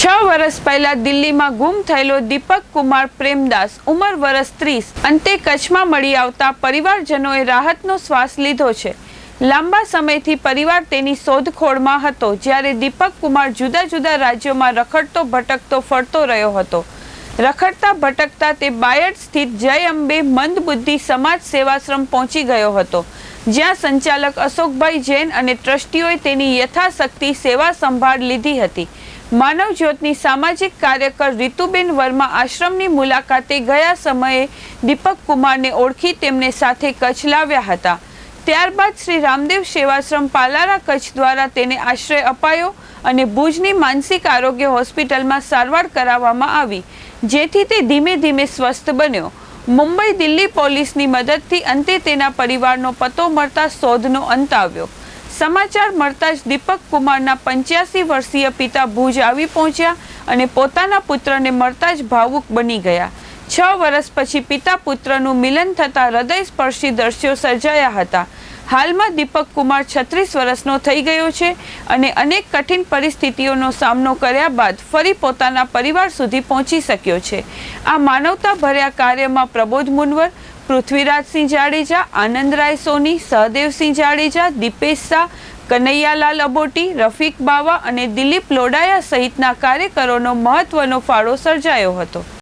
6 વર્ષ પહેલા દિલ્હીમાં ગુમ થયેલો દીપક કુમાર પ્રેમદાસ ઉંમર વર્ષ 30 અંતે કચ્છમાં મળી આવતા પરિવારજનોએ રાહતનો શ્વાસ લીધો છે। લાંબા સમયથી પરિવાર તેની શોધખોળમાં હતો, જ્યારે દીપક કુમાર જુદા જુદા રાજ્યોમાં રખડતો ભટકતો ફરતો રહ્યો હતો। રખડતા ભટકતા તે બાયડ સ્થિત જય અંબે મંદબુદ્ધિ સમાજ સેવાશ્રમ પહોંચી ગયો હતો, જ્યાં સંચાલક અશોકભાઈ જૈન અને ટ્રસ્ટીઓએ તેની યથાશક્તિ સેવા સંભાળ લીધી હતી। માનવ જ્યોતની સામાજિક કાર્યકર રીતુબેન વર્મા આશ્રમની મુલાકાતે ગયા સમયે દીપક કુમારને ઓળખી તેમને સાથે કચ્છ લાવ્યા હતા। ત્યારબાદ શ્રી રામદેવ સેવાશ્રમ પાલારા કચ્છ દ્વારા તેને આશ્રય અપાયો અને ભુજની માનસિક આરોગ્ય હોસ્પિટલમાં સારવાર કરાવવામાં આવી, જેથી તે ધીમે ધીમે સ્વસ્થ બન્યો। મુંબઈ દિલ્હી પોલીસની મદદથી અંતે તેના પરિવારનો પતો મળતા શોધનો અંત આવ્યો। સમાચાર મળતા જ દીપક કુમારના 85 વર્ષીય પિતા ભુજ આવી પહોંચ્યા અને પોતાના પુત્રને મળતા જ ભાવુક બની ગયા। 6 વર્ષ પછી પિતા પુત્રનું મિલન થતા હૃદયસ્પર્શી દ્રશ્યો સર્જાયા હતા। હાલમાં દીપક કુમાર 36 વર્ષનો થઈ ગયો છે અને અનેક કઠિન પરિસ્થિતિઓનો સામનો કર્યા બાદ ફરી પોતાના પરિવાર સુધી પહોંચી શક્યો છે। આ માનવતા ભર્યા કાર્યમાં પ્રબોધ મુનવર, પૃથ્વીરાજસિંહ જાડેજા, આનંદરાય સોની, સહદેવસિંહ જાડેજા, દીપેશ શાહ, કનૈયાલાલ અબોટી, રફીક બાવા અને દિલીપ લોડાયા સહિતના કાર્યકરોનો મહત્વનો ફાળો સર્જાયો હતો।